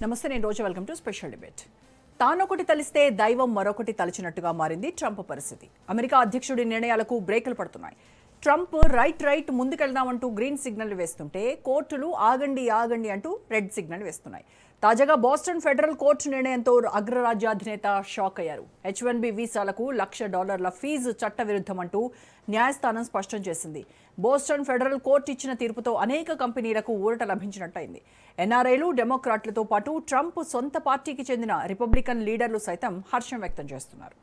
నమస్తే, నేను రోజు. Welcome to special debate. తానొకటి తలిస్తే దైవం మరొకటి తలిచినట్టుగా మారింది ట్రంప్ పరిస్థితి. అమెరికా అధ్యక్షుడి నిర్ణయాలకు బ్రేకులు పడుతున్నాయి. ట్రంప్ రైట్ ముందుకెళ్దామంటూ గ్రీన్ సిగ్నల్ వేస్తుంటే కోర్టులు ఆగండి అంటూ రెడ్ సిగ్నల్ వేస్తున్నాయి. తాజాగా బోస్టన్ ఫెడరల్ కోర్టు నిర్ణయంతో అగ్రరాజ్యాధినేత షాక్ అయ్యారు. H-1B వీసాలకు $1,00,000 ఫీజు చట్టవిరుద్ధమంటూ న్యాయస్థానం స్పష్టం చేసింది. బోస్టన్ ఫెడరల్ కోర్టు ఇచ్చిన తీర్పుతో అనేక కంపెనీలకు ఊరట లభించినట్టయింది. ఎన్ఆర్ఐలు, డెమోక్రాట్లతో పాటు ట్రంప్ సొంత పార్టీకి చెందిన రిపబ్లికన్ లీడర్లు సైతం హర్షం వ్యక్తం చేస్తున్నారు.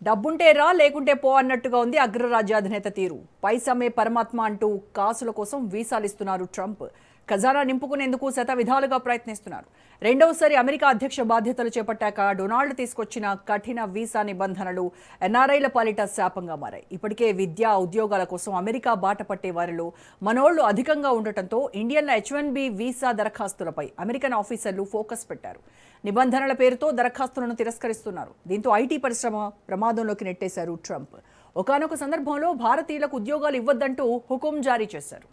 డబ్బుంటే రా, లేకుంటే పో అన్నట్టుగా ఉంది అగ్రరాజ్యాధినేత తీరు. పైసమే పరమాత్మ అంటూ కాసుల కోసం వీసాలు ఇస్తున్నారు ట్రంప్. ఖజానా నింపుకునేందుకు శతవిధాలుగా ప్రయత్నిస్తున్నారు. రెండవసారి అమెరికా అధ్యక్ష బాధ్యతలు చేపట్టాక డొనాల్డ్ తీసుకొచ్చిన కఠిన వీసా నిబంధనలు ఎన్ఆర్ఐల పాలిట శాపంగా మారాయి. ఇప్పటికే విద్యా, ఉద్యోగాల కోసం అమెరికా బాట పట్టే వారిలో మనోళ్లు అధికంగా ఉండటంతో ఇండియన్ల H-1B వీసా దరఖాస్తులపై అమెరికన్ ఆఫీసర్లు ఫోకస్ పెట్టారు. నిబంధనల పేరుతో దరఖాస్తులను తిరస్కరిస్తున్నారు. దీంతో ఐటీ పరిశ్రమ ప్రమాదంలోకి నెట్టేశారు ట్రంప్. ఒకానొక సందర్భంలో భారతీయులకు ఉద్యోగాలు ఇవ్వద్దంటూ హుకుం జారీ చేశారు.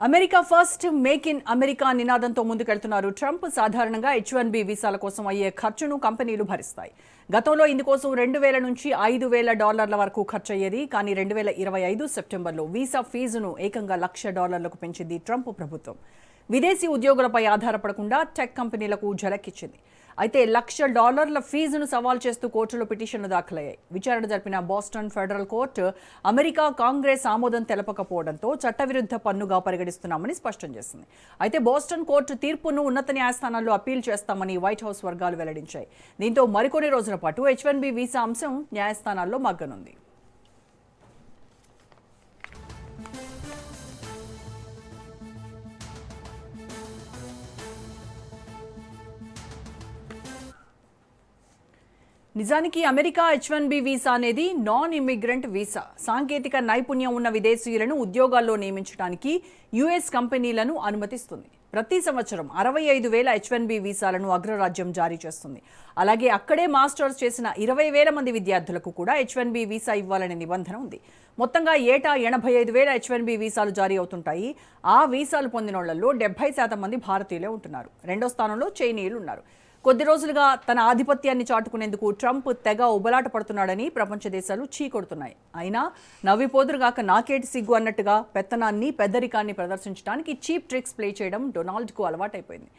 America first, make in America నినాదంతో ముందుకెళ్తున్నారు ట్రంప్. సాధారణంగా H-1B వీసాల కోసం అయ్యే ఖర్చును కంపెనీలు భరిస్తాయి. గతంలో ఇందుకోసం $2,000 నుంచి $5,000 వరకు ఖర్చయ్యేది. కానీ 2025 సెప్టెంబర్లో వీసా ఫీజును ఏకంగా $1,00,000కు పెంచింది ట్రంప్ ప్రభుత్వం. విదేశీ ఉద్యోగులపై ఆధారపడకుండా టెక్ కంపెనీలకు ఝలక్కిచ్చింది. అయితే $1,00,000 ఫీజును సవాల్ చేస్తూ కోర్టులో పిటిషన్లు దాఖలయ్యాయి. విచారణ జరిపిన Boston federal court America Congress ఆమోదం తెలపకపోవడంతో చట్టవిరుద్ధ పన్నుగా పరిగణిస్తున్నామని స్పష్టం చేసింది. అయితే బోస్టన్ కోర్టు తీర్పును ఉన్నత న్యాయస్థానాల్లో అప్పీల్ చేస్తామని వైట్ హౌస్ వర్గాలు వెల్లడించాయి. దీంతో మరికొన్ని రోజుల పాటు H-1B వీసా అంశం న్యాయస్థానాల్లో మగ్గనుంది. నిజానికి అమెరికా H-1B వీసా అనేది నాన్ ఇమిగ్రెంట్ వీసా. సాంకేతిక నైపుణ్యం ఉన్న విదేశీయులను ఉద్యోగాల్లో నియమించడానికి US కంపెనీలను అనుమతిస్తుంది. ప్రతి సంవత్సరం 65,000 H-1B వీసాలను అగ్రరాజ్యం జారీ చేస్తుంది. అలాగే అక్కడే మాస్టర్స్ చేసిన 20,000 మంది విద్యార్థులకు కూడా H-1B వీసా ఇవ్వాలనే నిబంధన ఉంది. మొత్తంగా ఏటా 85,000 H-1B వీసాలు జారీ అవుతుంటాయి. ఆ వీసాలు పొందినోళ్లలో 70% మంది భారతీయులే ఉంటున్నారు. రెండో స్థానంలో చైనీయులు ఉన్నారు. కొద్ది రోజులుగా తన ఆధిపత్యాన్ని చాటుకునేందుకు ట్రంప్ తెగ ఉబలాట పడుతున్నాడని ప్రపంచ దేశాలు చీకొడుతున్నాయి. అయినా నవ్విపోదురుగాక నాకేటి సిగ్గు అన్నట్టుగా పెత్తనాన్ని, పెద్దరికాన్ని ప్రదర్శించడానికి చీప్ ట్రిక్స్ ప్లే చేయడం డొనాల్డ్కు అలవాటైపోయింది.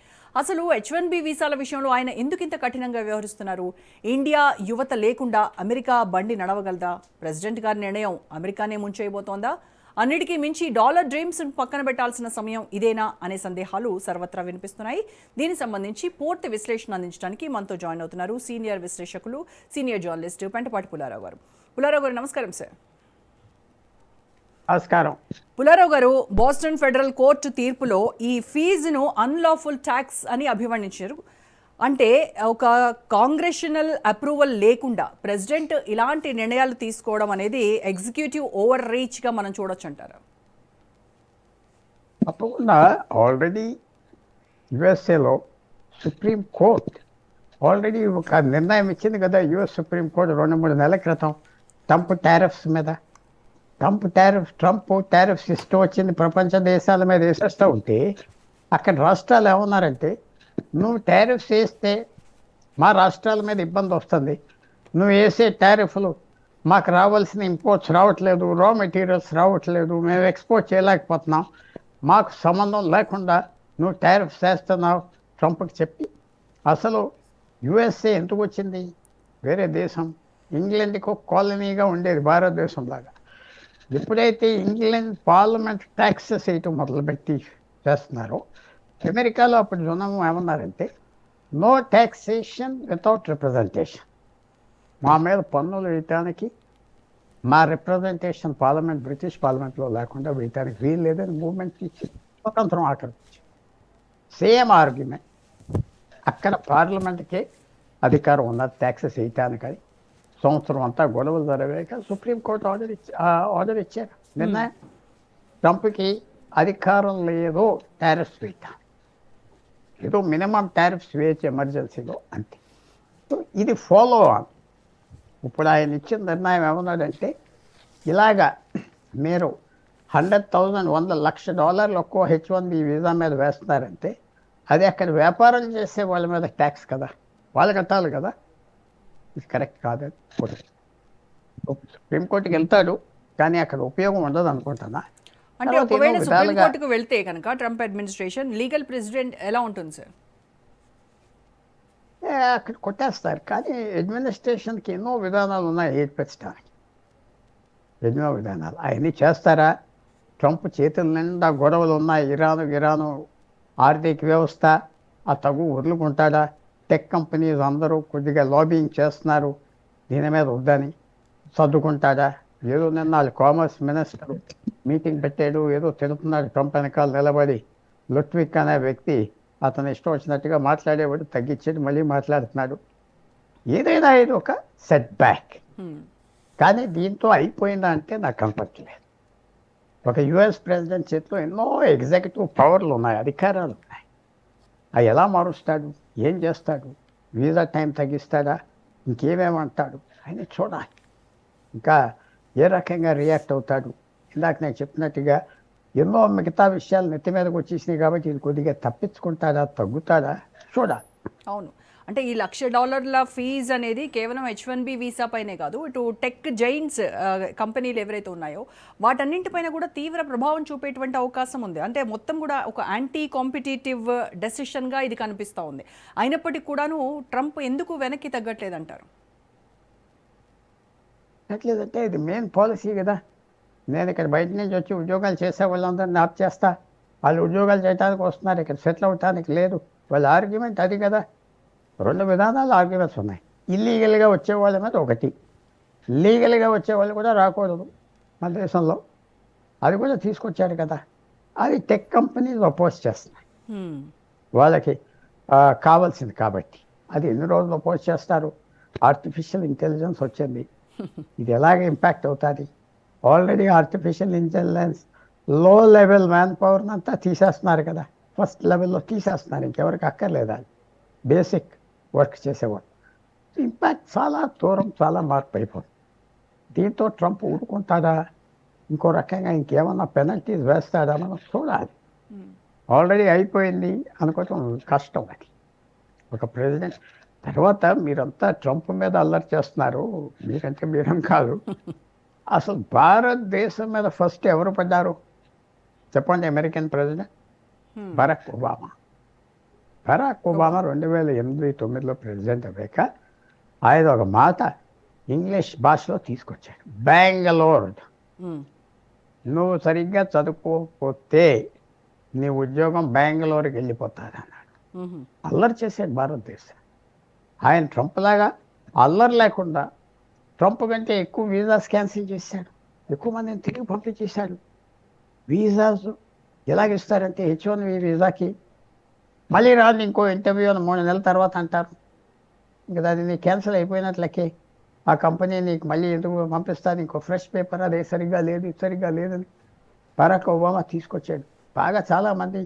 అసలు H-1B వీసాల విషయంలో ఆయన ఎందుకింత కఠినంగా వ్యవహరిస్తున్నారు? ఇండియా యువత లేకుండా అమెరికా బండి నడవగలదా? ప్రెసిడెంట్ గారి నిర్ణయం అమెరికానే ముంచేయబోతోందా? అన్నిటికీ మించి డాలర్ డ్రీమ్స్ పక్కన పెట్టాల్సిన సమయం ఇదేనా అనే సందేహాలు సర్వత్రా వినిపిస్తున్నాయి. దీనికి సంబంధించి పూర్తి విశ్లేషణ అందించడానికి మనతో జాయిన్ అవుతున్నారు సీనియర్ విశ్లేషకులు, సీనియర్ జర్నలిస్ట్ పెంటపాటి పుల్లారావు గారు. పుల్లారావు గారు నమస్కారం సార్. నమస్కారం. పుల్లారావు గారు, బోస్టన్ ఫెడరల్ కోర్టు తీర్పులో ఈ ఫీజును అన్లాఫుల్ ట్యాక్స్ అని అభివర్ణించారు. అంటే ఒక కాంగ్రెషనల్ అప్రూవల్ లేకుండా ప్రెసిడెంట్ ఇలాంటి నిర్ణయాలు తీసుకోవడం అనేది ఎగ్జిక్యూటివ్ ఓవర్ రీచ్గా మనం చూడొచ్చు అంటారా? తప్పకుండా. ఆల్రెడీ యుఎస్ఏలో సుప్రీం కోర్ట్ ఆల్రెడీ ఒక నిర్ణయం ఇచ్చింది కదా. యుఎస్ సుప్రీం కోర్టు 2-3 నెలల క్రితం ట్రంప్ టారిఫ్స్ మీద ట్రంప్ టారిఫ్స్ ఇష్టం వచ్చింది ప్రపంచ దేశాల మీద వేసేస్తూ ఉంటే అక్కడ రాష్ట్రాలు ఏమన్నారంటే నువ్వు టారిఫ్స్ వేస్తే మా రాష్ట్రాల మీద ఇబ్బంది వస్తుంది, నువ్వు వేసే టారిఫ్లు మాకు రావాల్సిన ఇంపోర్ట్స్ రావట్లేదు, రా మెటీరియల్స్ రావట్లేదు, మేము ఎక్స్పోర్ట్ చేయలేకపోతున్నాం, మాకు సంబంధం లేకుండా నువ్వు టారిఫ్స్ వేస్తున్నావు ట్రంప్కి చెప్పి. అసలు యుఎస్ఏ ఎందుకు వచ్చింది? వేరే దేశం, ఇంగ్లాండ్కి ఒక కాలనీగా ఉండేది భారతదేశం లాగా. ఎప్పుడైతే ఇంగ్లాండ్ పార్లమెంట్ ట్యాక్సెస్ వేయటం మొదలుపెట్టి చేస్తున్నారో, అమెరికాలో అప్పుడు జనం ఏమన్నారంటే నో ట్యాక్సేషన్ వితౌట్ రిప్రజెంటేషన్, మా మీద పన్నులు వేయటానికి మా రిప్రజెంటేషన్ పార్లమెంట్, బ్రిటిష్ పార్లమెంట్లో లేకుండా వేయటానికి వీలు లేదని మూవ్మెంట్ ఇచ్చి స్వతంత్రం ఆక్రమించి. సేమ్ ఆర్గ్యుమెంట్ అక్కడ పార్లమెంట్కే అధికారం ఉన్నది ట్యాక్సెస్ వేయటానికని. సంవత్సరం అంతా గొడవలు జరిగాక సుప్రీంకోర్టు ఆర్డర్ ఇచ్చారు, నిర్ణయం ట్రంప్కి అధికారం లేదు టారిఫ్స్ వేయటానికి, ఏదో మినిమం టారిఫ్స్ వేయచ్చు ఎమర్జెన్సీలో అంతే. సో ఇది ఫాలో ఆన్. ఇప్పుడు ఆయన ఇచ్చిన నిర్ణయం ఏమన్నాడంటే ఇలాగా మీరు $100,000 $1,00,000 ఒక్కో H1B వీసా మీద వేస్తున్నారంటే అది అక్కడ వ్యాపారం చేసే వాళ్ళ మీద ట్యాక్స్ కదా, వాళ్ళు కట్టాలి కదా, ఇది కరెక్ట్ కాదని సుప్రీంకోర్టుకి వెళ్తాడు, కానీ అక్కడ ఉపయోగం ఉండదు అనుకుంటున్నా. అంటే ఒకవేళ సుప్రీంకోర్టుకు వెళ్తే కనుక ట్రంప్ అడ్మినిస్ట్రేషన్ లీగల్ ప్రెసిడెంట్ ఎలా ఉంటుంది సార్? అక్కడ కొట్టేస్తారు, కానీ అడ్మినిస్ట్రేషన్కి ఎన్నో విధానాలు ఉన్నాయి ఏర్పరచడానికి, ఎన్నో విధానాలు. అవన్నీ చేస్తారా? ట్రంప్ చేతుల నిండా గొడవలు ఉన్నాయి, ఇరాను ఆర్థిక వ్యవస్థ ఆ తగు వదులుకుంటాడా? టెక్ కంపెనీస్ అందరూ కొద్దిగా లాబింగ్ చేస్తున్నారు దీని మీద వద్దని, సర్దుకుంటాడా? ఏదో నిన్న వాళ్ళు కామర్స్ మినిస్టర్ మీటింగ్ పెట్టాడు, ఏదో తెలుపుతున్నాడు ట్రంప్ వెనకాల నిలబడి. లుట్విక్ అనే వ్యక్తి అతను ఇష్టం వచ్చినట్టుగా మాట్లాడేవాడు, తగ్గించేది మళ్ళీ మాట్లాడుతున్నాడు. ఏదైనా ఇది ఒక సెట్ బ్యాక్, కానీ దీంతో అయిపోయిందా అంటే నాకు కనపడలేదు. ఒక యుఎస్ ప్రెసిడెంట్ చేతిలో ఎన్నో ఎగ్జిక్యూటివ్ పవర్లు ఉన్నాయి, అధికారాలు ఉన్నాయి. అవి ఎలా మారుస్తాడు, ఏం చేస్తాడు, వీసా టైం తగ్గిస్తాడా, ఇంకేమేమంటాడు ఆయన చూడాలి. ఇంకా ఏ రకంగా రియాక్ట్ అవుతాడు. ఇందాక నేను చెప్పినట్టుగా ఎన్నో మిగతా విషయాలు నెత్తి మీదకి వచ్చేసినాయి కాబట్టి ఇది కొద్దిగా తప్పించుకుంటాడా, తగ్గుతాడా చూడాలి. అవును, అంటే ఈ $1,00,000 ఫీజు అనేది కేవలం H1B వీసా పైనే కాదు, ఇటు టెక్ జైంట్స్ కంపెనీలు ఎవరైతే ఉన్నాయో వాటన్నింటిపైన కూడా తీవ్ర ప్రభావం చూపేటువంటి అవకాశం ఉంది. అంటే మొత్తం కూడా ఒక యాంటీ కాంపిటేటివ్ డెసిషన్గా ఇది కనిపిస్తూ ఉంది. అయినప్పటికీ కూడాను ట్రంప్ ఎందుకు వెనక్కి తగ్గట్లేదంటారు? ఎట్లేదంటే ఇది మెయిన్ పాలసీ కదా. నేను ఇక్కడ బయట నుంచి వచ్చి ఉద్యోగాలు చేసే వాళ్ళందరినీ ఆప్ చేస్తా, వాళ్ళు ఉద్యోగాలు చేయడానికి వస్తున్నారు, ఇక్కడ సెటిల్ అవ్వటానికి లేదు. వాళ్ళ ఆర్గ్యుమెంట్ అది కదా. రెండు విధానాలు ఆర్గ్యుమెంట్స్ ఉన్నాయి. ఇల్లీగల్గా వచ్చేవాళ్ళ మీద ఒకటి, లీగల్గా వచ్చేవాళ్ళు కూడా రాకూడదు మన దేశంలో, అది కూడా తీసుకొచ్చారు కదా. అది టెక్ కంపెనీస్ అపోజ్ చేస్తున్నాయి వాళ్ళకి కావాల్సింది కాబట్టి. అది ఎన్ని రోజులు అపోజ్ చేస్తారు? ఆర్టిఫిషియల్ ఇంటెలిజెన్స్ వచ్చింది, ఇది ఎలాగ ఇంపాక్ట్ అవుతుంది? ఆల్రెడీ ఆర్టిఫిషియల్ ఇంటెలిజెన్స్ లో లెవెల్ మ్యాన్ పవర్ని అంతా తీసేస్తున్నారు కదా, ఫస్ట్ లెవెల్లో తీసేస్తున్నారు, ఇంకెవరికి అక్కర్లేదా బేసిక్ వర్క్ చేసేవాడు. ఇంపాక్ట్ చాలా దూరం, చాలా మార్పు అయిపోతుంది. దీంతో ట్రంప్ ఊరుకుంటాడా, ఇంకో రకంగా ఇంకేమన్నా పెనల్టీస్ వేస్తాడా మనం చూడాలి. ఆల్రెడీ అయిపోయింది అనుకోవటం కష్టం. అది ఒక ప్రెసిడెంట్ తర్వాత మీరంతా ట్రంప్ మీద అల్లరి చేస్తున్నారు, మీరంటే మీరం కాదు. అసలు భారతదేశం మీద ఫస్ట్ ఎవరు పడ్డారు చెప్పండి? American president Barack Obama. Barack Obama 2008-9లో ప్రెసిడెంట్ అయ్యాక ఆయన ఒక మాట ఇంగ్లీష్ భాషలో తీసుకొచ్చాడు, బెంగళూరు నువ్వు సరిగ్గా చదువుకోకపోతే నీ ఉద్యోగం బెంగళూరుకి వెళ్ళిపోతాడు అన్నాడు. అల్లరి చేశాడు భారతదేశం. ఆయన ట్రంప్ లాగా అల్లరి లేకుండా ట్రంప్ కంటే ఎక్కువ వీసాస్ క్యాన్సిల్ చేశాడు, ఎక్కువ మందిని తిరిగి పంపించేశాడు. వీసాస్ ఎలాగిస్తారంటే H1B వీసాకి మళ్ళీ రాదు, ఇంకో ఇంటర్వ్యూ 3 నెలల తర్వాత అంటారు, ఇంకా అది నీకు క్యాన్సిల్ అయిపోయినట్లకే. ఆ కంపెనీ నీకు మళ్ళీ ఎందుకు పంపిస్తుంది, ఇంకో ఫ్రెష్ పేపర్, అదే సరిగ్గా లేదు, ఇది సరిగ్గా లేదని బరాక్ ఒబామా తీసుకొచ్చాడు. బాగా చాలామంది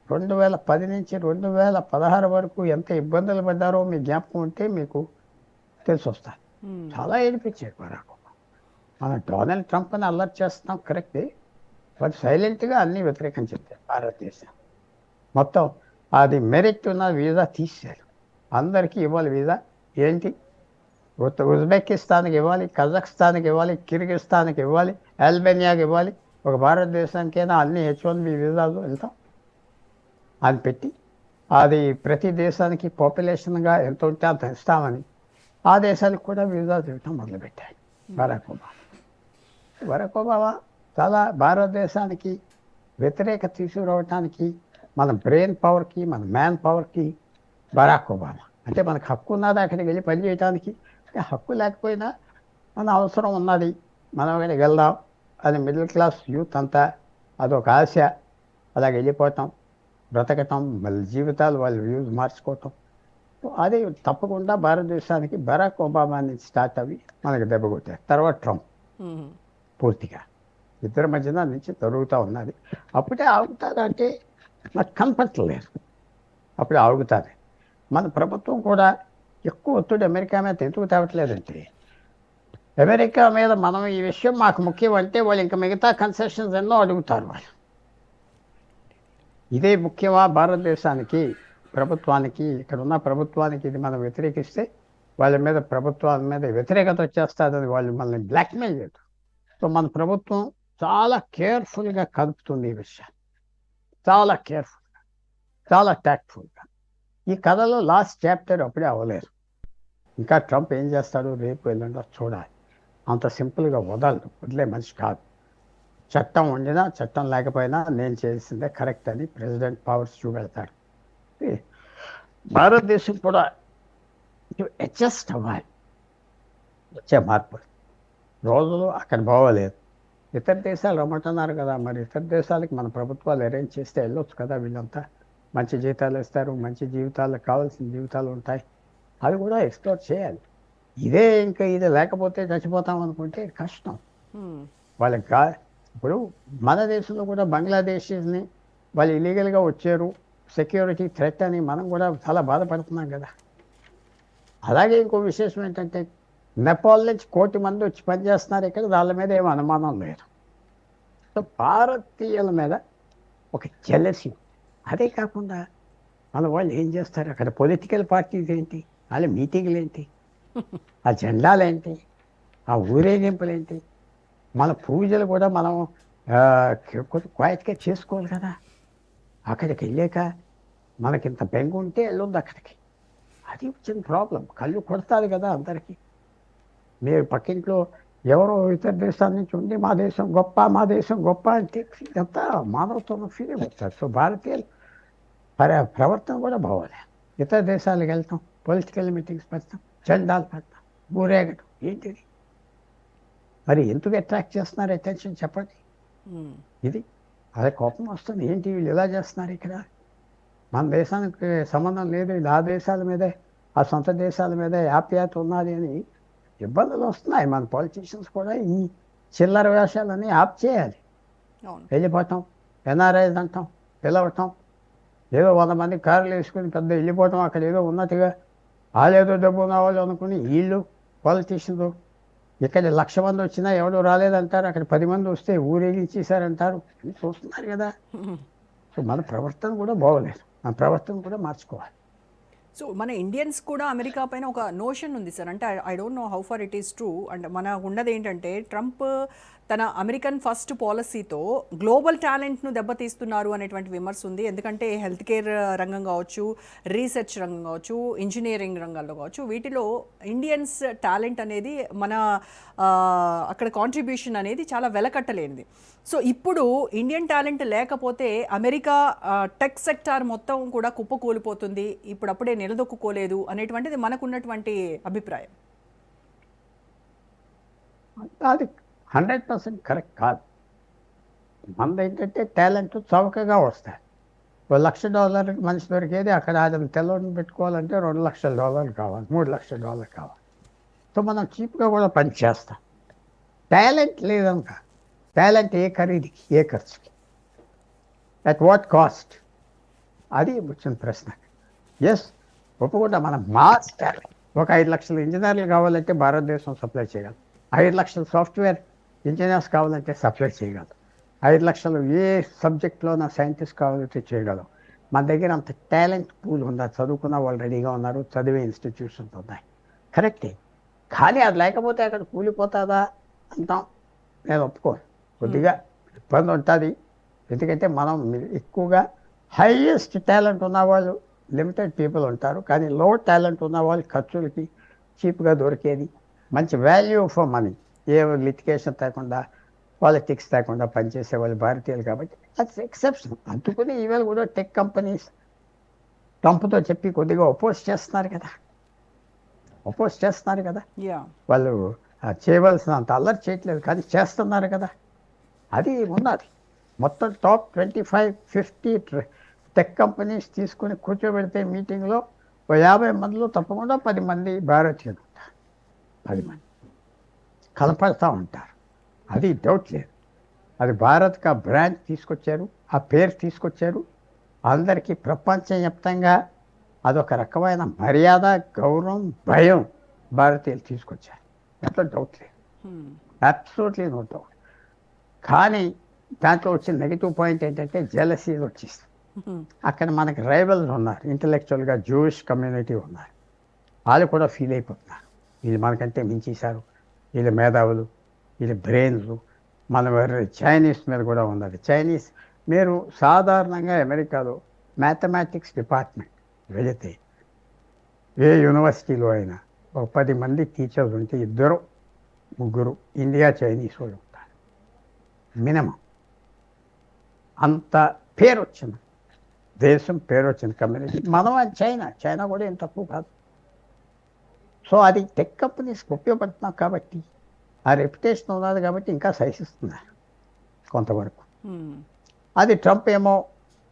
2010 నుంచి 2016 వరకు ఎంత ఇబ్బందులు పడ్డారో మీ జ్ఞాపకం ఉంటే మీకు తెలిసి వస్తారు. చాలా ఏడిపించాడు బరాక్ ఒబామా. మనం డొనాల్డ్ ట్రంప్ని అలర్ట్ చేస్తున్నాం కరెక్టే, బట్ సైలెంట్గా అన్నీ వ్యతిరేకం చెప్తారు భారతదేశం మొత్తం. అది మెరిట్ ఉన్న వీసా తీసేశారు, అందరికీ ఇవ్వాలి వీసా. ఏంటి ఉజ్బెకిస్తాన్కి ఇవ్వాలి, కజాఖ్స్తాన్కి ఇవ్వాలి, కిర్గిస్తాన్కి ఇవ్వాలి, అల్బేనియాకి ఇవ్వాలి, ఒక భారతదేశానికైనా అన్ని H1B వీసాలు వెళ్తాం అని పెట్టి, అది ప్రతి దేశానికి పాపులేషన్గా ఎంత ఉంటే అంత ఇస్తామని ఆ దేశాలకు కూడా వీసాలు ఇవ్వటం మొదలుపెట్టాయి బరాక్ ఒబామా. బరాక్ ఒబామా చాలా భారతదేశానికి వ్యతిరేకత తీసుకురావటానికి, మన బ్రెయిన్ పవర్కి, మన మ్యాన్ పవర్కి బరాక్ ఒబామా అంటే మనకు హక్కు ఉన్నది అక్కడికి వెళ్ళి పని చేయడానికి. హక్కు లేకపోయినా మన అవసరం ఉన్నది, మనం అక్కడికి వెళ్దాం అది మిడిల్ క్లాస్ యూత్ అంతా అదొక ఆశ, అలాగే వెళ్ళిపోవటం, బ్రతకటం, మళ్ళీ జీవితాలు వాళ్ళ వ్యూస్ మార్చుకోవటం. అది తప్పకుండా భారతదేశానికి బరాక్ ఒబామా నుంచి స్టార్ట్ అవి మనకి దెబ్బ కొట్టారు. తర్వాత ట్రంప్ పూర్తిగా ఇద్దరి మధ్యన నుంచి జరుగుతూ ఉన్నది. అప్పుడే ఆగుతారంటే నాకు కనపట్టలేదు, అప్పుడే ఆగుతారు. మన ప్రభుత్వం కూడా ఎక్కువ ఒత్తిడి అమెరికా మీద ఎందుకు తేవట్లేదంటే, అమెరికా మీద మనం ఈ విషయం మాకు ముఖ్యం అంటే వాళ్ళు ఇంకా మిగతా కన్సెషన్స్ ఎన్నో అడుగుతారు వాళ్ళు. ఇదే ముఖ్యమా భారతదేశానికి, ప్రభుత్వానికి, ఇక్కడ ఉన్న ప్రభుత్వానికి ఇది మనం వ్యతిరేకిస్తే వాళ్ళ మీద, ప్రభుత్వాల మీద వ్యతిరేకత వచ్చేస్తుందని వాళ్ళు మనల్ని బ్లాక్మెయిల్ చేస్తారు. సో మన ప్రభుత్వం చాలా కేర్ఫుల్గా కలుపుతుంది ఈ విషయాన్ని, చాలా కేర్ఫుల్గా, చాలా ట్యాక్ట్ఫుల్గా. ఈ కథలో లాస్ట్ చాప్టర్ అప్పుడే అవ్వలేదు. ఇంకా ట్రంప్ ఏం చేస్తాడు రేపు ఎల్లుండో చూడాలి. అంత సింపుల్గా వదిలే మనిషి కాదు. చట్టం ఉండినా చట్టం లేకపోయినా నేను చేసిందే కరెక్ట్ అని ప్రెసిడెంట్ పవర్స్ చూపెడతాడు. భారతదేశం కూడా అడ్జస్ట్ అవ్వాలి, వచ్చే మార్పులు. రోజులు అక్కడ బాగోలేదు, ఇతర దేశాలు రమ్మంటున్నారు కదా, మరి ఇతర దేశాలకు మన ప్రభుత్వాలు అరేంజ్ చేస్తే వెళ్ళొచ్చు కదా. వీళ్ళంతా మంచి జీతాలు ఇస్తారు, మంచి జీవితాలకు కావాల్సిన జీవితాలు ఉంటాయి, అవి కూడా ఎక్స్ప్లోర్ చేయాలి. ఇదే ఇంకా ఇది లేకపోతే చచ్చిపోతాం అనుకుంటే కష్టం వాళ్ళకి. ఇప్పుడు మన దేశంలో కూడా బంగ్లాదేశీని వాళ్ళు ఇల్లీగల్గా వచ్చారు, సెక్యూరిటీ థ్రెట్ అని మనం కూడా చాలా బాధపడుతున్నాం కదా. అలాగే ఇంకో విశేషం ఏంటంటే, నేపాల్ నుంచి 1 కోటి మంది వచ్చి పనిచేస్తున్నారు ఇక్కడ, వాళ్ళ మీద ఏం అనుమానం లేదు. సో భారతీయుల మీద ఒక జెలసీ. అదే కాకుండా మన వాళ్ళు ఏం చేస్తారు అక్కడ, పొలిటికల్ పార్టీస్ ఏంటి, వాళ్ళ మీటింగ్లు ఏంటి, ఆ జెండాలేంటి, ఆ ఊరేగింపులేంటి, మన పూజలు కూడా మనం కొంచెం క్వైట్గా చేసుకోవాలి కదా. అక్కడికి వెళ్ళాక మనకింత బెంగ ఉంటే వెళ్ళొద్దు అక్కడికి. అది వచ్చిన ప్రాబ్లం, కళ్ళు కొడతారు కదా అందరికీ. మీరు పక్కింట్లో ఎవరో ఇతర దేశాల నుంచి ఉండి మా దేశం గొప్ప, మా దేశం గొప్ప అంటే ఇదంతా మానవత్వం ఫీలింగ్ వస్తారు. సో భారతీయులు ప్రవర్తన కూడా బాగోలే. ఇతర దేశాలకు వెళ్తాం, పొలిటికల్ మీటింగ్స్ పెడతాం, జెండాలు పెడతాం, ఊరేగటం, ఏంటిది మరి ఎందుకు అట్రాక్ట్ చేస్తున్నారు అటెన్షన్ చెప్పండి. ఇది అదే కోపం వస్తుంది, ఏంటి వీళ్ళు ఇలా చేస్తున్నారు ఇక్కడ, మన దేశానికి సంబంధం లేదు, ఇది ఆ దేశాల మీదే, ఆ సొంత దేశాల మీదే ఆప్యాయత ఉన్నది అని ఇబ్బందులు వస్తున్నాయి. మన పొలిటీషియన్స్ కూడా ఈ చిల్లర వేషాలన్నీ ఆప్ చేయాలి. వెళ్ళిపోతాం, ఎన్ఆర్ఐస్ అంటాం, పిలవటం, ఏదో 100 మంది కార్లు వేసుకుని పెద్ద వెళ్ళిపోవటం, అక్కడ ఏదో ఉన్నట్టుగా వాళ్ళేదో డబ్బు ఉన్న వాళ్ళు అనుకుని వీళ్ళు పొలిటీషియన్స్ ఇక్కడ 1,00,000 మంది వచ్చినా ఎవడో రాలేదంటారు, అక్కడ 10 మంది వస్తే ఊరేగించేశారంటారు. చూస్తున్నారు కదా. సో మన ప్రవర్తన కూడా బాగోలేదు, మన ప్రవర్తన కూడా మార్చుకోవాలి. సో మన ఇండియన్స్ కూడా అమెరికా పైన ఒక నోషన్ ఉంది సార్, అంటే I don't know how far it is true. And మన ఉన్నది ఏంటంటే, ట్రంప్ తన అమెరికన్ ఫస్ట్ పాలసీతో గ్లోబల్ టాలెంట్ను దెబ్బతీస్తున్నారు అనేటువంటి విమర్శ ఉంది. ఎందుకంటే హెల్త్ కేర్ రంగం కావచ్చు, రీసెర్చ్ రంగం కావచ్చు, ఇంజనీరింగ్ రంగాల్లో కావచ్చు, వీటిలో ఇండియన్స్ టాలెంట్ అనేది మన అక్కడ కాంట్రిబ్యూషన్ అనేది చాలా వెలకట్టలేనిది. సో ఇప్పుడు ఇండియన్ టాలెంట్ లేకపోతే అమెరికా టెక్ సెక్టార్ మొత్తం కూడా కుప్పకూలిపోతుంది, ఇప్పుడప్పుడే నిలదొక్కుకోలేదు అనేటువంటిది మనకున్నటువంటి అభిప్రాయం. అది 100% కరెక్ట్ కాదు. మనది ఏంటంటే టాలెంట్ చౌకగా వస్తాయి. $1,00,000 మనిషి దొరికేది అక్కడ ఆయన తెల్లవాడిని పెట్టుకోవాలంటే $2,00,000 కావాలి, $3,00,000 కావాలి. సో మనం చీప్గా కూడా పని చేస్తాం. టాలెంట్ లేదనుక, టాలెంట్ ఏ ఖరీదుకి, ఏ ఖర్చుకి, అట్ వాట్ కాస్ట్, అది వచ్చిన ప్రశ్న. ఎస్, ఒప్పుకుంటా, మనం మాస్ టాలెంట్. ఒక 5 లక్షల ఇంజనీర్లు కావాలంటే భారతదేశం సప్లై చేయగలం, 5 లక్షల సాఫ్ట్వేర్ ఇంజనీర్స్ కావాలంటే సప్లై చేయగలం, 5 లక్షలు ఏ సబ్జెక్ట్లో నా సైంటిస్ట్ కావాలంటే చేయగలం. మన దగ్గర అంత టాలెంట్ పూల్ ఉందా, చదువుకున్న వాళ్ళు రెడీగా ఉన్నారు, చదివే ఇన్స్టిట్యూషన్స్ ఉన్నాయి, కరెక్టే. కానీ అది లేకపోతే అక్కడ కూలిపోతుందా అంటాం, నేను ఒప్పుకోను. కొద్దిగా ఇబ్బంది ఉంటుంది, ఎందుకంటే మనం ఎక్కువగా హైయెస్ట్ టాలెంట్ ఉన్నవాళ్ళు లిమిటెడ్ పీపుల్ ఉంటారు, కానీ లో టాలెంట్ ఉన్నవాళ్ళు ఖర్చులకి చీప్గా దొరికేది, మంచి value for money, A litigation లేకుండా పాలిటిక్స్ లేకుండా పనిచేసే వాళ్ళు భారతీయులు కాబట్టి అది ఎక్సెప్షన్. అందుకని ఈవేళ కూడా టెక్ కంపెనీస్ ట్రంప్తో చెప్పి కొద్దిగా అపోజ్ చేస్తున్నారు కదా, యా వాళ్ళు చేయవలసినంత అల్లరి చేయట్లేదు కానీ చేస్తున్నారు కదా. అది ఉన్నది. మొత్తం టాప్ 25-50 టెక్ కంపెనీస్ తీసుకుని కూర్చోబెడితే మీటింగ్లో 50 మందిలో తప్పకుండా 10 మంది భారతీయులు ఉంటారు, 10 మంది కనపడతా ఉంటారు, అది డౌట్ లేదు. అది భారత్కి ఆ బ్రాండ్ తీసుకొచ్చారు, ఆ పేరు తీసుకొచ్చారు, అందరికీ ప్రపంచవ్యాప్తంగా అదొక రకమైన మర్యాద, గౌరవం, భయం భారతీయులు తీసుకొచ్చారు, దాంట్లో డౌట్ లేదు, అబ్సల్యూట్లీ నో డౌట్. కానీ దాంట్లో వచ్చిన నెగిటివ్ పాయింట్ ఏంటంటే జెలసీ వచ్చేస్తుంది. అక్కడ మనకి రైవల్స్ ఉన్నారు, ఇంటలెక్చువల్గా జూయిష్ కమ్యూనిటీ ఉన్నారు, వాళ్ళు కూడా ఫీల్ అయిపోతున్నారు, వీళ్ళు మనకంటే మించేశారు, వీళ్ళ మేధావులు, వీళ్ళ బ్రెయిన్స్. మన చైనీస్ మీద కూడా ఉన్నది. చైనీస్ మీరు సాధారణంగా అమెరికాలో మ్యాథమెటిక్స్ డిపార్ట్మెంట్ వెళితే ఏ యూనివర్సిటీలో అయినా ఒక 10 మంది టీచర్స్ ఉంటే 2-3 ఇండియా చైనీస్ వాళ్ళు ఉంటారు మినిమం. అంత పేరు వచ్చింది, దేశం పేరు వచ్చింది కమ్యూనిటీ. మనం అది చైనా కూడా ఏం తక్కువ కాదు. సో అది టెక్ కంపెనీస్కి ఉపయోగపడుతున్నాం కాబట్టి, ఆ రెప్యుటేషన్ ఉన్నది కాబట్టి ఇంకా సహిస్తున్నారు కొంతవరకు. అది ట్రంప్ ఏమో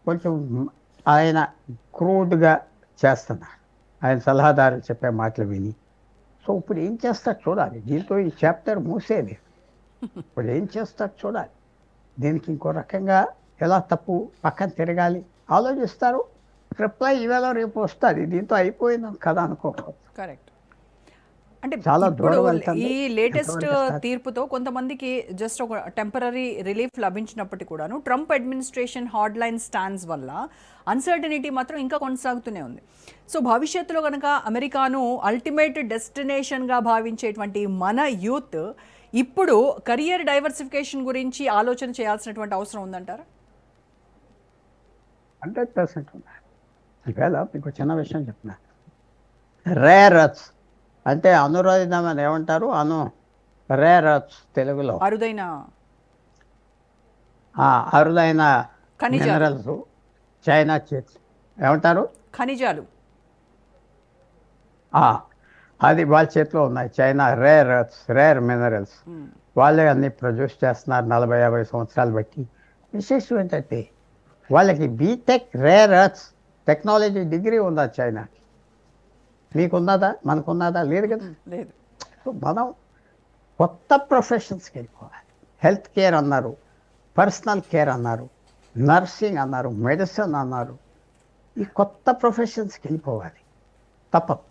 కొంచెం ఆయన క్రూడ్గా చేస్తున్నారు, ఆయన సలహాదారులు చెప్పే మాటలు విని. సో ఇప్పుడు ఏం చేస్తారు చూడాలి, దీంతో ఈ చాప్టర్ మూసేది. ఇప్పుడు ఏం చేస్తారు చూడాలి, దీనికి ఇంకో రకంగా ఎలా తప్పు పక్కన తిరగాలి ఆలోచిస్తారు. రిప్లై ఇవాళ రేపు వస్తుంది, దీంతో అయిపోయింది కదా అనుకోకూడదు. కరెక్ట్. అంటే చాలా ఇప్పుడు దూరం వెళ్తుంది. ఈ లేటెస్ట్ తీర్పుతో కొంతమందికి జస్ట్ ఒక టెంపరీ రిలీఫ్ లభించినప్పటికీ కూడాను Trump administration hard line stands వల్ల అన్సర్టనిటీ మాత్రం ఇంకా కొనసాగుతూనే ఉంది. సో భవిష్యత్తులో కనుక అమెరికాను అల్టిమేట్ డెస్టినేషన్గా భావించేటువంటి మన యూత్ ఇప్పుడు కెరియర్ డైవర్సిఫికేషన్ గురించి ఆలోచన చేయాల్సినటువంటి అవసరం ఉందంటారా? 100% ఉన్నారు. ఈవేళ మీకు చిన్న విషయం చెప్తున్నా, రేర్ అర్త్స్ అంటే అనురోధం అని ఏమంటారు, రేర్ అర్త్స్ తెలుగులో అరుదైన మినరల్స్ చైనా ఏమంటారు, ఖనిజాలు. అది వాళ్ళ చేతిలో ఉన్నాయి. China rare earth's, rare minerals వాళ్ళే అన్ని ప్రొడ్యూస్ చేస్తున్నారు 40-50 సంవత్సరాలు బట్టి. విశేషం ఏంటంటే వాళ్ళకి BTech rare earths technology degree ఉందా చైనాకి? మీకున్నదా? మనకున్నదా? లేదు కదా. లేదు. మనం కొత్త ప్రొఫెషన్స్కి వెళ్ళిపోవాలి. హెల్త్ కేర్ అన్నారు, పర్సనల్ కేర్ అన్నారు, నర్సింగ్ అన్నారు, మెడిసిన్ అన్నారు. ఈ కొత్త ప్రొఫెషన్స్కి వెళ్ళిపోవాలి తప్పదు.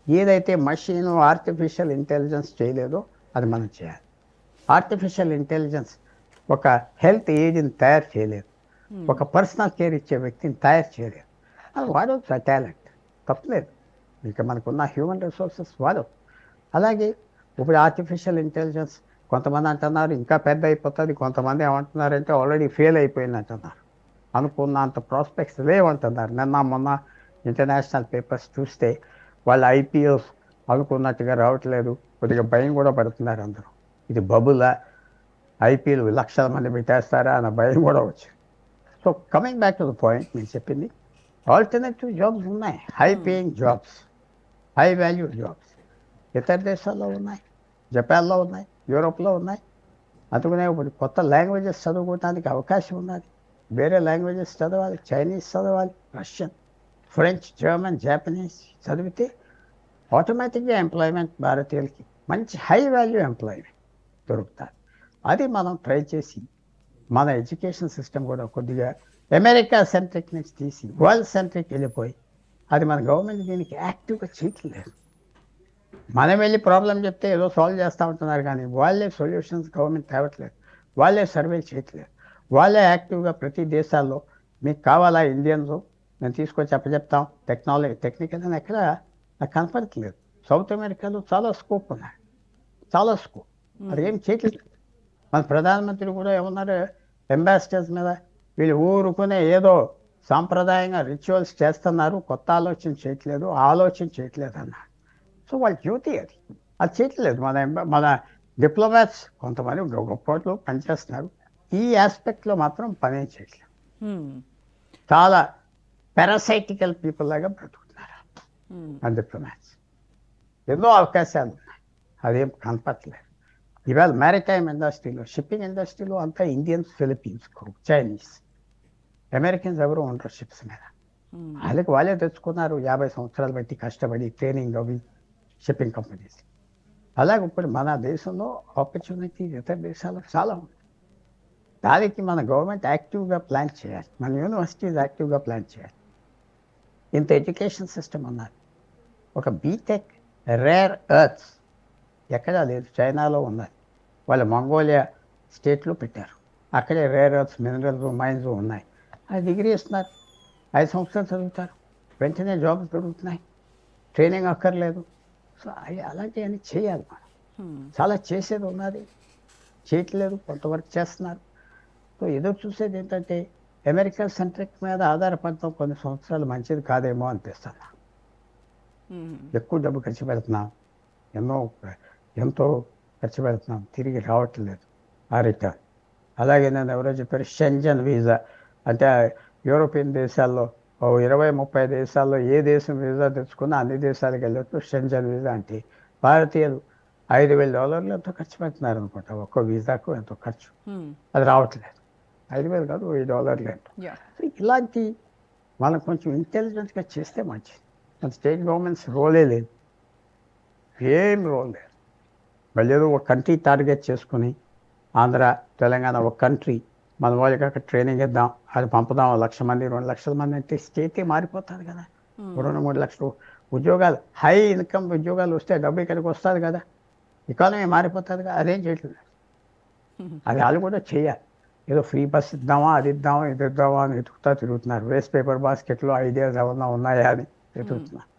ఏదైతే మషీను ఆర్టిఫిషియల్ ఇంటెలిజెన్స్ చేయలేదో అది మనం చేయాలి. ఆర్టిఫిషియల్ ఇంటెలిజెన్స్ ఒక హెల్త్ ఏజ్ని తయారు చేయలేదు, ఒక పర్సనల్ కేర్ ఇచ్చే వ్యక్తిని తయారు చేయలేదు. అది వాడవచ్చు, ఆ టాలెంట్ తప్పలేదు. ఇంకా మనకున్న హ్యూమన్ రిసోర్సెస్ వాడవచ్చు. అలాగే ఇప్పుడు ఆర్టిఫిషియల్ ఇంటెలిజెన్స్ కొంతమంది అంటున్నారు ఇంకా పెద్ద అయిపోతుంది, కొంతమంది ఏమంటున్నారంటే ఆల్రెడీ ఫెయిల్ అయిపోయింది అంటున్నారు, అనుకున్నంత ప్రాస్పెక్ట్స్ లేవంటున్నారు. మొన్న ఇంటర్నేషనల్ పేపర్స్ చూస్తే వాళ్ళ ఐపీఎస్ అనుకున్నట్టుగా రావట్లేదు, కొద్దిగా భయం కూడా పడుతున్నారు అందరూ. ఇది బబులా, ఐపీఎల్ లక్షల మంది పెట్టేస్తారా అన్న భయం కూడా వచ్చింది. So coming back to the point, మీరు చెప్పింది ఆల్టర్నేటివ్ జాబ్స్ ఉన్నాయి, high paying jobs, high value jobs ఇతర దేశాల్లో ఉన్నాయి, జపాన్లో ఉన్నాయి, యూరోప్లో ఉన్నాయి. అందుకనే ఇప్పుడు కొత్త లాంగ్వేజెస్ చదువుకోవడానికి అవకాశం ఉన్నది. వేరే లాంగ్వేజెస్ చదవాలి, చైనీస్ చదవాలి, రష్యన్, ఫ్రెంచ్, జర్మన్, జాపనీస్ చదివితే ఆటోమేటిక్గా ఎంప్లాయ్మెంట్ భారతీయులకి మంచి హై వాల్యూ ఎంప్లాయ్మెంట్ దొరుకుతుంది. అది మనం ట్రై చేసి మన ఎడ్యుకేషన్ సిస్టమ్ కూడా కొద్దిగా అమెరికా సెంట్రిక్ నుంచి తీసి వరల్డ్ సెంట్రిక్ వెళ్ళిపోయి, అది మన గవర్నమెంట్ దీనికి యాక్టివ్గా చేయట్లేదు. మనం వెళ్ళి ప్రాబ్లం చెప్తే ఏదో సాల్వ్ చేస్తూ ఉంటున్నారు, కానీ వాళ్ళే సొల్యూషన్స్ గవర్నమెంట్ తేవట్లేదు, వాళ్ళే సర్వేలు చేయట్లేదు, వాళ్ళే యాక్టివ్గా ప్రతి దేశాల్లో మీకు కావాలా ఇండియన్స్ మేము తీసుకొచ్చి అప్పచెప్తాం టెక్నికల్ అని ఎక్కడ నాకు కనపడట్లేదు. సౌత్ అమెరికాలో చాలా స్కోప్ ఉన్నాయి, చాలా స్కోప్, అదేం చేయట్లేదు. మన ప్రధానమంత్రి కూడా ఏమన్నారు, అంబాసిడర్స్ మీద వీళ్ళు ఊరుకునే ఏదో సాంప్రదాయంగా రిచువల్స్ చేస్తున్నారు, కొత్త ఆలోచన చేయట్లేదు, ఆలోచన చేయట్లేదు అన్నారు. సో వాళ్ళ డ్యూటీ అది చేయట్లేదు. మన డిప్లొమాట్స్ కొంతమంది గొప్పట్లు పనిచేస్తున్నారు, ఈ ఆస్పెక్ట్లో మాత్రం పనే చేయట్లేదు. చాలా పారాసైటికల్ పీపుల్ లాగా బ్రతుకుతున్నారు ఆ డిప్లొమాట్స్. ఎన్నో అవకాశాలు ఉన్నాయి, అదేం కనపట్లేదు. ఇవాళ మ్యారిటైమ్ ఇండస్ట్రీలో, షిప్పింగ్ ఇండస్ట్రీలో అంతా ఇండియన్స్, ఫిలిపీన్స్, చైనీస్, అమెరికన్స్ ఎవరు ఉండరు షిప్స్ మీద. వాళ్ళే తెచ్చుకున్నారు 50 సంవత్సరాలు బట్టి కష్టపడి ట్రైనింగ్ అవి షిప్పింగ్ కంపెనీస్. అలాగే ఇప్పుడు మన దేశంలో ఆపర్చునిటీ ఇతర దేశాల్లో చాలా ఉంది. దానికి మన గవర్నమెంట్ యాక్టివ్గా ప్లాన్ చేయాలి, మన యూనివర్సిటీస్ యాక్టివ్గా ప్లాన్ చేయాలి. ఇంత ఎడ్యుకేషన్ సిస్టమ్ ఉన్నారు. ఒక బీటెక్ రేర్ ఎర్త్స్ ఎక్కడా లేదు, చైనాలో ఉన్నది, వాళ్ళు మంగోలియా స్టేట్లో పెట్టారు, అక్కడే రేర్ ఎర్త్స్ మినరల్స్ మైన్స్ ఉన్నాయి. అది డిగ్రీ ఇస్తున్నారు, 5 సంవత్సరాలు చదువుతారు, వెంటనే జాబ్స్ దొరుకుతున్నాయి, ట్రైనింగ్ అక్కర్లేదు. సో అలాంటివన్నీ చేయాలి మనం. చాలా చేసేది ఉన్నది, చేయట్లేదు, కొంతవరకు చేస్తున్నారు. సో ఏదో చూసేది ఏంటంటే అమెరికా సెంట్రిక్ మీద ఆధారపడటం కొన్ని సంవత్సరాలు మంచిది కాదేమో అనిపిస్తుంది. ఎక్కువ డబ్బు ఖర్చు పెడుతున్నాం, ఎంతో ఖర్చు పెడుతున్నాం, తిరిగి రావట్లేదు ఆ రిటర్న్. అలాగే నేను ఎవరో చెప్పారు షెంజన్ వీసా అంటే యూరోపియన్ దేశాల్లో 20-30 దేశాల్లో ఏ దేశం వీసా తెచ్చుకున్నా అన్ని దేశాలకు వెళ్ళొచ్చు. షెంజన్ వీసా అంటే భారతీయులు $5,000 ఎంతో ఖర్చు పెడుతున్నారు అనుకుంటా, ఒక్కో వీసాకు ఎంతో ఖర్చు, అది రావట్లేదు. 5,000 కాదు, $1000 ఎంతో. ఇలాంటి మనం కొంచెం ఇంటెలిజెంట్గా చేస్తే మంచిది. మన స్టేట్ గవర్నమెంట్స్ రోలే లేదు, ఏం రోల్ లేదు. మళ్ళీ ఏదో ఒక కంట్రీ టార్గెట్ చేసుకుని ఆంధ్ర, తెలంగాణ ఒక కంట్రీ, మన వాళ్ళకి అక్కడ ట్రైనింగ్ ఇద్దాం, అది పంపుదాం, 1,00,000 మంది 2,00,000 మంది అంటే స్టేటే మారిపోతుంది కదా. 2-3 లక్షలు ఉద్యోగాలు, హై ఇన్కమ్ ఉద్యోగాలు వస్తే డబ్బు ఇక్కడికి వస్తుంది కదా, ఎకానమీ మారిపోతుంది కదా. అదేం చేయట్లేదు. అది వాళ్ళు కూడా చేయాలి. ఏదో ఫ్రీ బస్ ఇద్దామా, అది ఇద్దామా, ఇది ఇద్దామా అని వెతుకుతా తిరుగుతున్నారు. వేస్ట్ పేపర్ బాస్కెట్లో ఐడియాస్ ఏమన్నా ఉన్నాయా అని వెతుకుతున్నారు.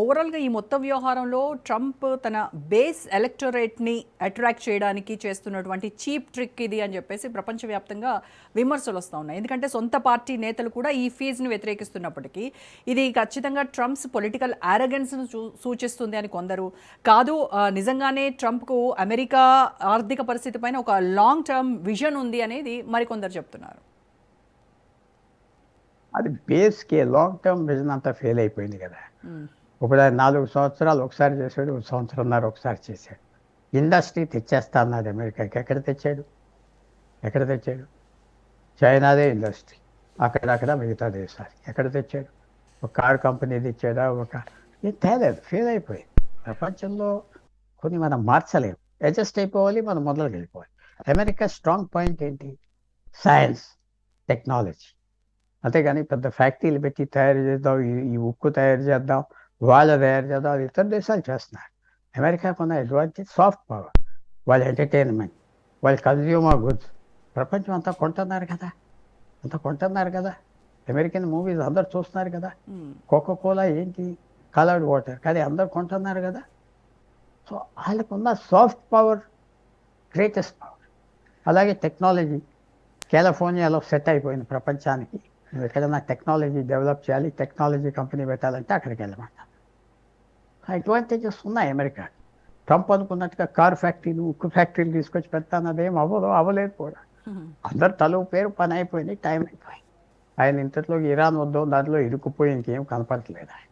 ఓవరాల్గా ఈ మొత్తం వ్యవహారంలో ట్రంప్ తన బేస్ ఎలక్టరేట్ని అట్రాక్ట్ చేయడానికి చేస్తున్నటువంటి చీప్ ట్రిక్ ఇది అని చెప్పేసి ప్రపంచవ్యాప్తంగా విమర్శలు వస్తూ ఉన్నాయి. ఎందుకంటే సొంత పార్టీ నేతలు కూడా ఈ ఫీజును వ్యతిరేకిస్తున్నప్పటికీ ఇది ఖచ్చితంగా ట్రంప్స్ పొలిటికల్ ఆరగెన్స్ను సూచిస్తుంది అని కొందరు, కాదు నిజంగానే ట్రంప్కు అమెరికా ఆర్థిక పరిస్థితి పైన ఒక లాంగ్ టర్మ్ విజన్ ఉంది అనేది మరికొందరు చెప్తున్నారు. అది బేస్కి లాంగ్ టర్మ్ విజన్ అంతా ఫెయిల్ అయిపోయింది కదా. ఇప్పుడు 4 సంవత్సరాలు ఒకసారి చేశాడు, 1 సంవత్సరంన్నర ఒకసారి చేశాడు. ఇండస్ట్రీ తెచ్చేస్తా అన్నాడు అమెరికాకి, ఎక్కడ తెచ్చాడు? చైనాదే ఇండస్ట్రీ, అక్కడక్కడ మిగతా దేశాలు ఎక్కడ తెచ్చాడు? ఒక కార్ కంపెనీ తెచ్చాడా? ఏం తేలేదు, ఫెయిల్ అయిపోయింది. ప్రపంచంలో కొన్ని మనం మార్చలేము, అడ్జస్ట్ అయిపోవాలి, మనం మొదలుకి వెళ్ళిపోవాలి. అమెరికా స్ట్రాంగ్ పాయింట్ ఏంటి? Science, technology. అంతేగాని పెద్ద ఫ్యాక్టరీలు పెట్టి తయారు చేద్దాం, ఈ ఉక్కు తయారు చేద్దాం, వాళ్ళు తయారు చేద్దాం, అది ఇతర దేశాలు చేస్తున్నారు. అమెరికాకు ఉన్న అడ్వాంటేజ్ సాఫ్ట్ పవర్, వాళ్ళ ఎంటర్టైన్మెంట్, వాళ్ళ కన్జ్యూమర్ గుడ్స్. ప్రపంచం అంతా కొంటున్నారు కదా, అమెరికన్ మూవీస్ అందరు చూస్తున్నారు కదా. కోకోకోలా ఏంటి? కలర్డ్ వాటర్, కానీ అందరు కొంటున్నారు కదా. సో వాళ్ళకున్న సాఫ్ట్ పవర్ గ్రేటెస్ట్ పవర్. అలాగే టెక్నాలజీ, కాలిఫోర్నియాలో సెట్ అయిపోయింది ప్రపంచానికి. నువ్వు ఎక్కడైనా టెక్నాలజీ డెవలప్ చేయాలి, టెక్నాలజీ కంపెనీ పెట్టాలంటే అక్కడికి వెళ్ళమంటారు. అడ్వాంటేజెస్ ఉన్నాయి అమెరికా. ట్రంప్ అనుకున్నట్టుగా కార్ ఫ్యాక్టరీలు, ఉక్కు ఫ్యాక్టరీలు తీసుకొచ్చి పెడతానదేం అవ్వలేదు కూడా. అందరు తలుపు పేరు పని అయిపోయింది, టైం అయిపోయింది. ఆయన ఇంతట్లోకి ఇరాన్ వద్దాం, దాంట్లో ఇరుక్కుపోయి ఇంకేం కనపడట్లేదు ఆయన.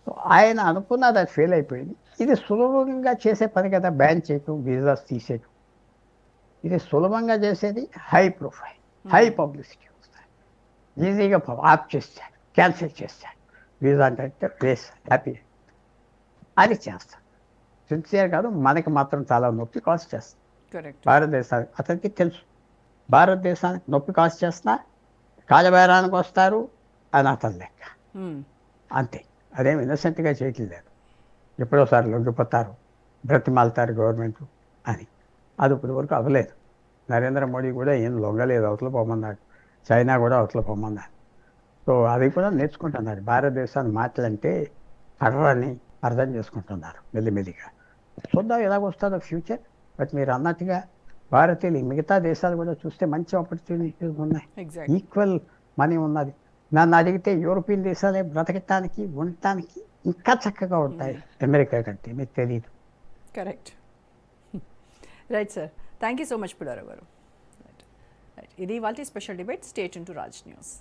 సో ఆయన అనుకున్నది అది ఫెయిల్ అయిపోయింది. ఇది సులభంగా చేసే పని కదా, బ్యాన్ చేయటం, వీసాస్ తీసేయటం. ఇది సులభంగా చేసేది, హై ప్రొఫైల్, హై పబ్లిసిటీ వస్తాయి, ఈజీగా ఆప్ చేస్తాడు, క్యాన్సిల్ చేస్తాడు. వీసా అంటే ప్లేస్ హ్యాపీ అది చేస్తాడు. సిన్సియర్ కాదు, మనకి మాత్రం చాలా నొప్పి కాస్ట్ చేస్తుంది. భారతదేశానికి అతనికి తెలుసు, భారతదేశానికి నొప్పి కాస్ట్ చేస్తున్నా కాలబేరానికి వస్తారు అని అతని లెక్క అంతే. అదేం ఇన్నోసెంట్గా చేయట్లేదు. ఎప్పుడోసారి లొంగిపోతారు, బ్రతిమాలుతారు గవర్నమెంట్ అని. అది ఇప్పటి వరకు అవ్వలేదు. నరేంద్ర మోడీ కూడా ఏం లొంగలేదు, అవతల పోమన్నాడు. చైనా కూడా అవతల పోమన్నారు. సో అది కూడా నేర్చుకుంటున్నారు. భారతదేశాన్ని మాటలంటే అర్రని అర్థం చేసుకుంటున్నారు మెల్లిమెల్లిగా. చూద్దాం ఎలాగొస్తుందో ఫ్యూచర్. బట్ మీరు అన్నట్టుగా భారతీయులు మిగతా దేశాలు కూడా చూస్తే మంచి ఆపర్చునిటీస్ ఉన్నాయి, ఎగ్జాక్ట్. ఈక్వల్ మనీ ఉన్నది. నన్ను అడిగితే యూరోపియన్ దేశాలే బ్రతకటానికి ఉండటానికి ఇంకా చక్కగా ఉంటాయి అమెరికా కంటే, మీకు తెలియదు. Correct. Right sir, thank you so much Pullarao గారు. రైట్, ఇది వాళ్ళ special debate. Stay tune to Raj news.